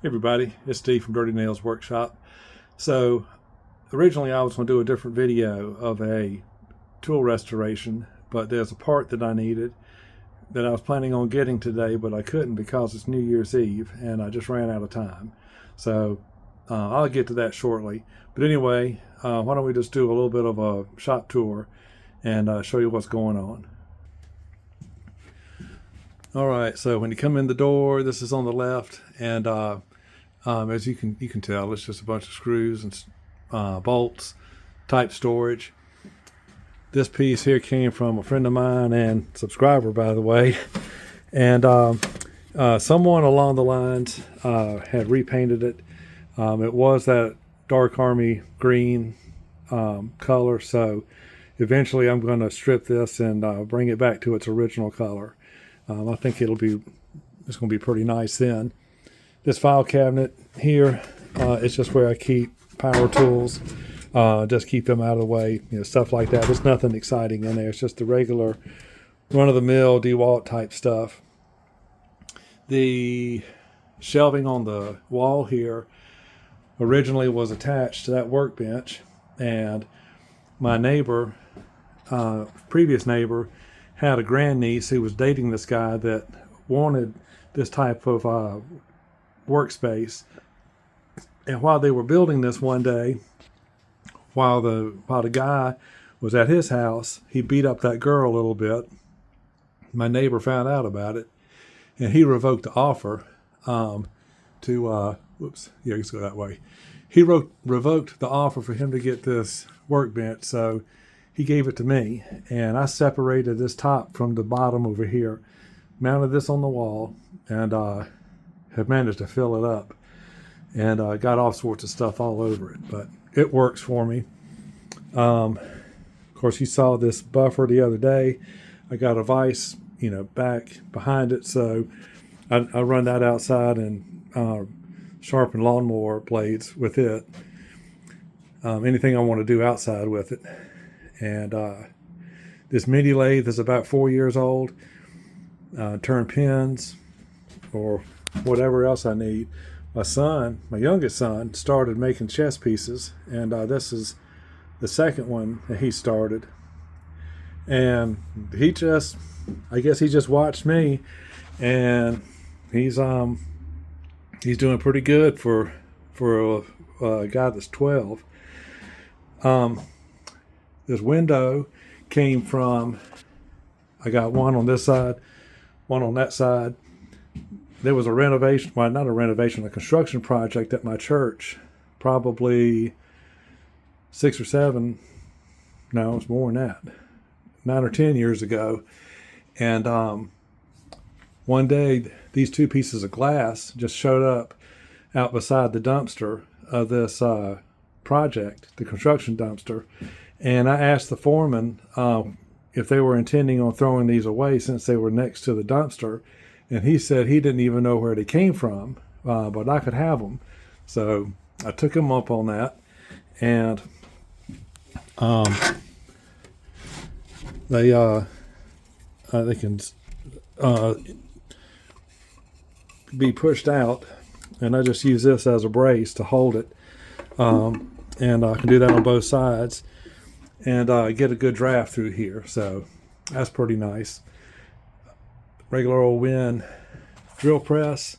Hey everybody, it's Steve from Dirty Nails Workshop. So originally I was going to do a different video of a tool restoration, but there's a part that I needed that I was planning on getting today, but I couldn't because it's New Year's Eve and I just ran out of time. So I'll get to that shortly. But anyway, why don't we just do a little bit of a shop tour and show you what's going on. All right, so when you come in the door, this is on the left, and as you can tell, it's just a bunch of screws and bolts, type storage. This piece here came from a friend of mine and subscriber, by the way, and someone along the lines had repainted it. It was that dark army green color, so eventually I'm going to strip this and bring it back to its original color. I think it's going to be pretty nice then. This file cabinet here is just where I keep power tools, just keep them out of the way, stuff like that. There's nothing exciting in there. It's just the regular run-of-the-mill DeWalt type stuff. The shelving on the wall here originally was attached to that workbench, and my neighbor, previous neighbor, had a grandniece who was dating this guy that wanted this type of workspace. And while they were building this one day, while the guy was at his house, he beat up that girl a little bit. My neighbor found out about it, and he revoked the offer let's go that way. He revoked the offer for him to get this workbench, so he gave it to me, and I separated this top from the bottom over here, mounted this on the wall, and have managed to fill it up, and got all sorts of stuff all over it, but it works for me. Of course, you saw this buffer the other day. I got a vise, back behind it, so I run that outside and sharpen lawnmower blades with it. Anything I want to do outside with it. And this mini lathe is about 4 years old. Turn pins or whatever else I need. My youngest son, started making chess pieces, and this is the second one that he started. And I guess he just watched me, and he's doing pretty good for a guy that's 12. This window came from, I got one on this side, one on that side. There was a renovation, well, not a renovation, a construction project at my church, probably 6 or 7, no, it's more than that, 9 or 10 years ago. And one day, these two pieces of glass just showed up out beside the dumpster of this project, the construction dumpster. And I asked the foreman if they were intending on throwing these away since they were next to the dumpster. And he said he didn't even know where they came from, but I could have them. So I took him up on that. And they can be pushed out. And I just use this as a brace to hold it. And I can do that on both sides. And get a good draft through here, so that's pretty nice. Regular old Win drill press.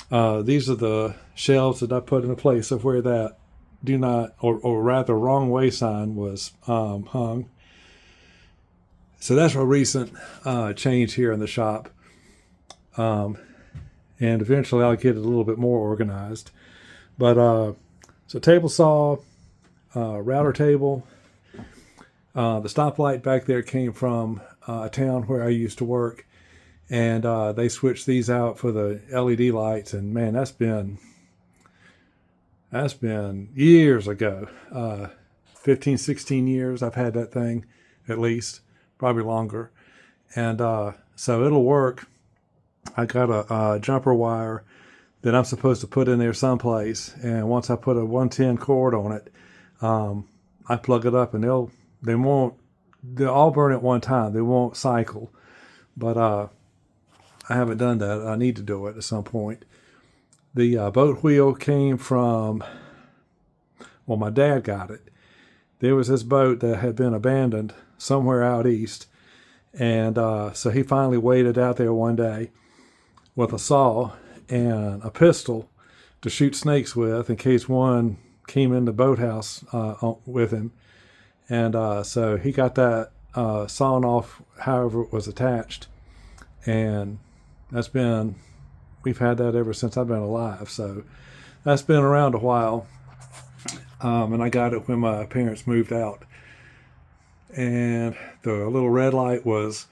These are the shelves that I put into place of where that do not, or rather wrong way sign was hung. So that's a recent change here in the shop. And eventually I'll get it a little bit more organized. But so table saw, router table. The stoplight back there came from a town where I used to work, and they switched these out for the LED lights, and man, that's been years ago. 15, 16 years I've had that thing, at least, probably longer. And so it'll work. I got a jumper wire that I'm supposed to put in there someplace, and once I put a 110 cord on it, I plug it up, and they'll all burn at one time. They won't cycle, but I haven't done that. I need to do it at some point. The boat wheel came from, well, my dad got it. There was this boat that had been abandoned somewhere out east. And so he finally waded out there one day with a saw and a pistol to shoot snakes with in case one came in the boathouse with him. And so he got that sawn off however it was attached. And we've had that ever since I've been alive. So that's been around a while. And I got it when my parents moved out. And the little red light was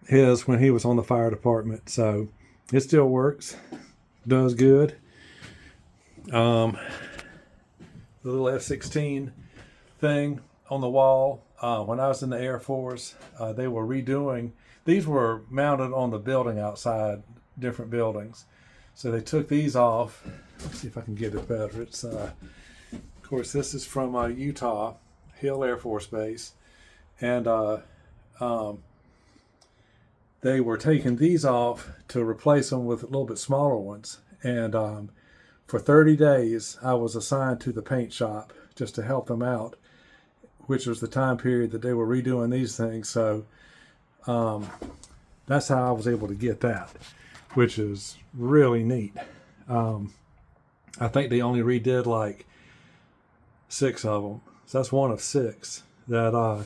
his when he was on the fire department. So it still works, does good. The little F-16 thing on the wall. When I was in the Air Force, they were redoing. These were mounted on the building outside, different buildings. So they took these off. Let's see if I can get it better. It's, of course, this is from Utah, Hill Air Force Base. And they were taking these off to replace them with a little bit smaller ones. And for 30 days, I was assigned to the paint shop just to help them out, which was the time period that they were redoing these things. So that's how I was able to get that, which is really neat. I think they only redid like 6 of them. So that's one of 6 that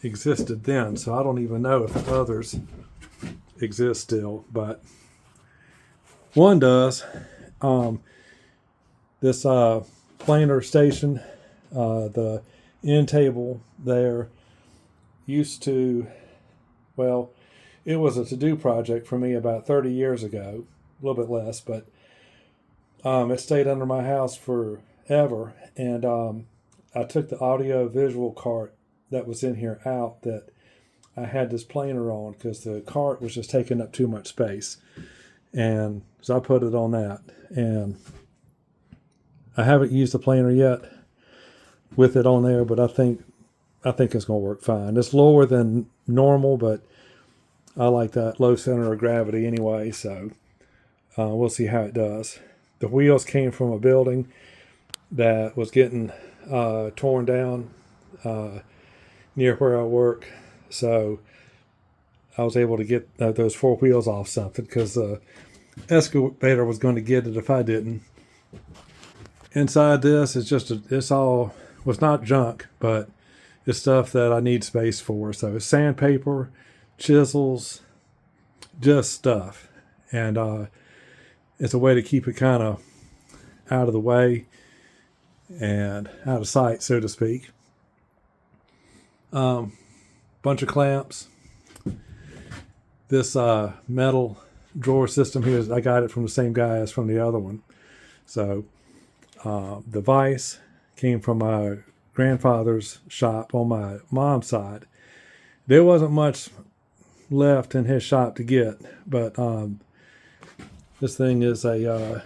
existed then. So I don't even know if others exist still, but one does. This planer station, the end table there used to, well, it was a to-do project for me about 30 years ago, a little bit less, but it stayed under my house forever. And I took the audio visual cart that was in here out that I had this planer on because the cart was just taking up too much space. And so I put it on that. And I haven't used the planer yet with it on there, but I think it's going to work fine. It's lower than normal, but I like that low center of gravity anyway, so we'll see how it does. The wheels came from a building that was getting torn down near where I work, so I was able to get those 4 wheels off something because the excavator was going to get it if I didn't. Inside this is it's all was not junk, but it's stuff that I need space for. So sandpaper, chisels, just stuff. And it's a way to keep it kind of out of the way and out of sight, so to speak. Bunch of clamps. This metal drawer system here, I got it from the same guy as from the other one. So the vise came from my grandfather's shop on my mom's side. There wasn't much left in his shop to get, but this thing is a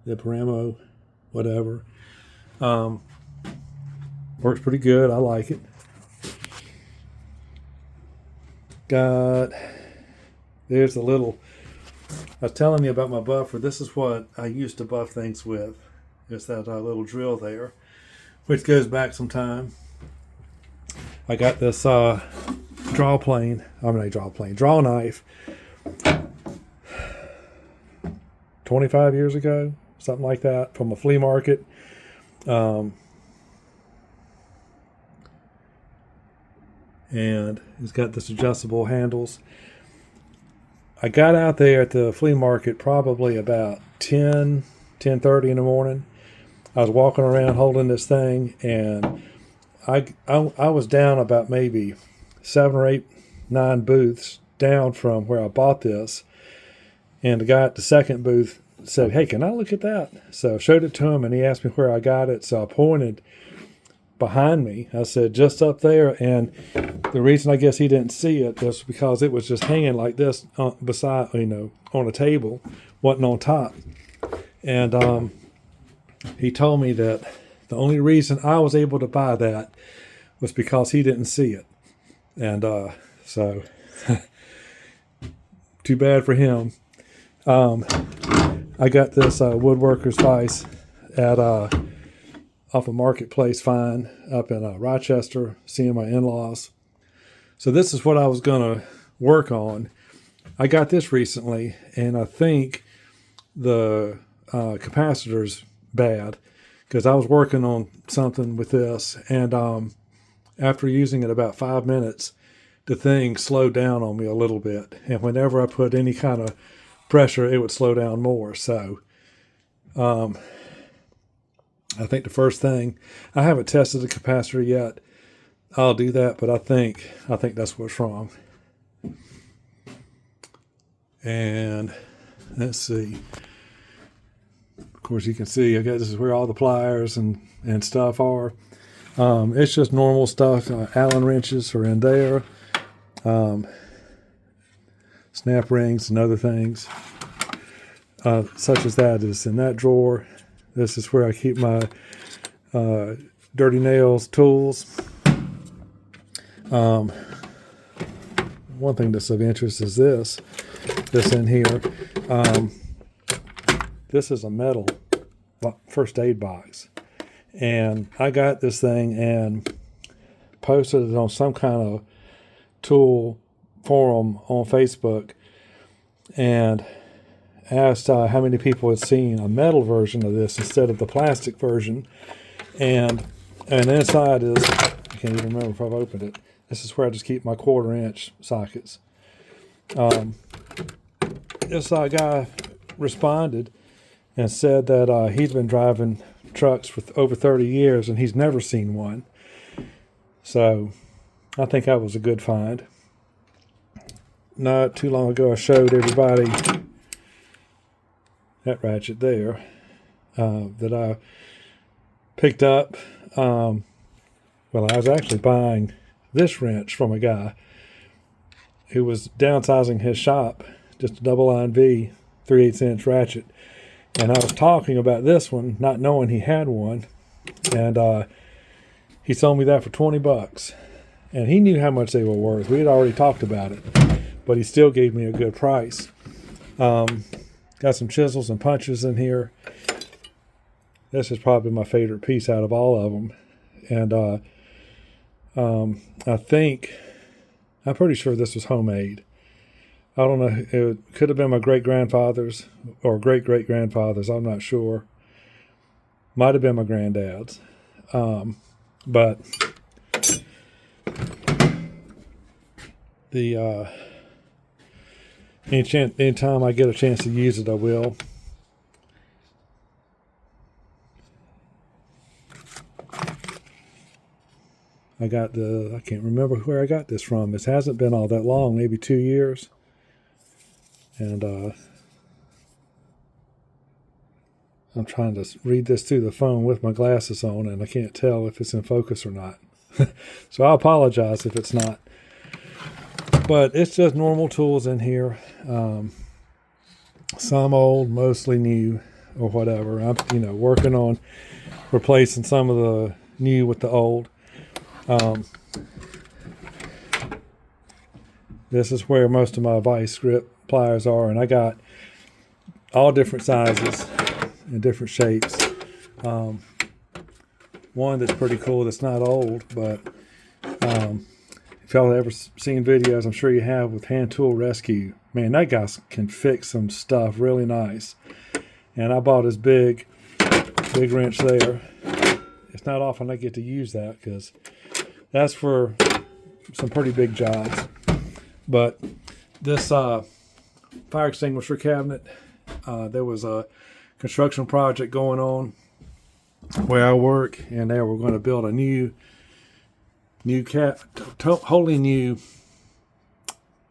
the Paramo, whatever. Works pretty good. I like it. There's a little, I was telling you about my buffer. This is what I used to buff things with. It's that little drill there, which goes back some time. I got this draw knife 25 years ago, something like that, from a flea market. And it's got this adjustable handles. I got out there at the flea market probably about 10:30 in the morning. I was walking around holding this thing, and I was down about maybe 7 or 8, 9 booths down from where I bought this. And the guy at the second booth said, "Hey, can I look at that?" So I showed it to him, and he asked me where I got it. So I pointed behind me. I said, "Just up there." And the reason I guess he didn't see it was because it was just hanging like this beside, on a table, wasn't on top. And he told me that the only reason I was able to buy that was because he didn't see it. And so too bad for him. I got this woodworker's vise at off a Marketplace find up in Rochester, seeing my in-laws. So this is what I was going to work on. I got this recently, and I think the capacitor's bad, because I was working on something with this, and after using it about 5 minutes, the thing slowed down on me a little bit. And whenever I put any kind of pressure, it would slow down more. So I think the first thing, I haven't tested the capacitor yet. I'll do that, but I think that's what's wrong. And let's see. Of course, you can see, I guess this is where all the pliers and stuff are. It's just normal stuff. Allen wrenches are in there. Snap rings and other things. Such as that is in that drawer. This is where I keep my dirty nails, tools. One thing that's of interest is this in here. This is a metal first aid box. And I got this thing and posted it on some kind of tool forum on Facebook and asked how many people had seen a metal version of this instead of the plastic version. And inside is, I can't even remember if I've opened it. This is where I just keep my 1/4-inch sockets. This guy responded and said that he'd been driving trucks for over 30 years and he's never seen one. So I think that was a good find. Not too long ago, I showed everybody that ratchet there that I picked up. Well, I was actually buying this wrench from a guy who was downsizing his shop, just a double line V, 3/8-inch ratchet. And I was talking about this one, not knowing he had one. And he sold me that for $20. And he knew how much they were worth. We had already talked about it. But he still gave me a good price. Got some chisels and punches in here. This is probably my favorite piece out of all of them. And I'm pretty sure this was homemade. I don't know. It could have been my great-grandfather's or great-great-grandfather's. I'm not sure. Might have been my granddad's. But the anytime I get a chance to use it, I will. I can't remember where I got this from. It hasn't been all that long, maybe 2 years. And I'm trying to read this through the phone with my glasses on, and I can't tell if it's in focus or not. So I apologize if it's not. But it's just normal tools in here. Some old, mostly new, or whatever. I'm, working on replacing some of the new with the old. This is where most of my vice grip pliers are, and I got all different sizes and different shapes. One that's pretty cool that's not old, but if y'all have ever seen videos, I'm sure you have, with Hand Tool Rescue. Man, that guy can fix some stuff really nice. And I bought his big wrench there. It's not often I get to use that because that's for some pretty big jobs. But this fire extinguisher cabinet, there was a construction project going on where I work, and they were going to build a wholly new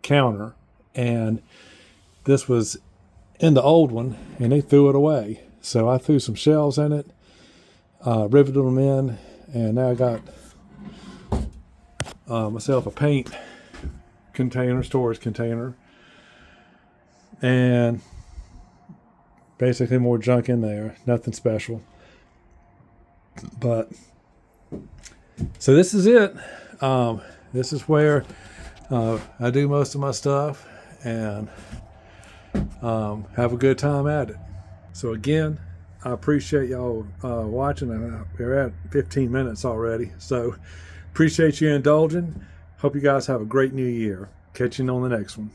counter, and this was in the old one, and they threw it away. So I threw some shelves in it, riveted them in, and now I got myself a paint container, storage container, and basically more junk in there. Nothing special. But so this is it. This is where I do most of my stuff, and have a good time at it. So again, I appreciate y'all watching, and we're at 15 minutes already. So appreciate you indulging. Hope you guys have a great new year. Catch you on the next one.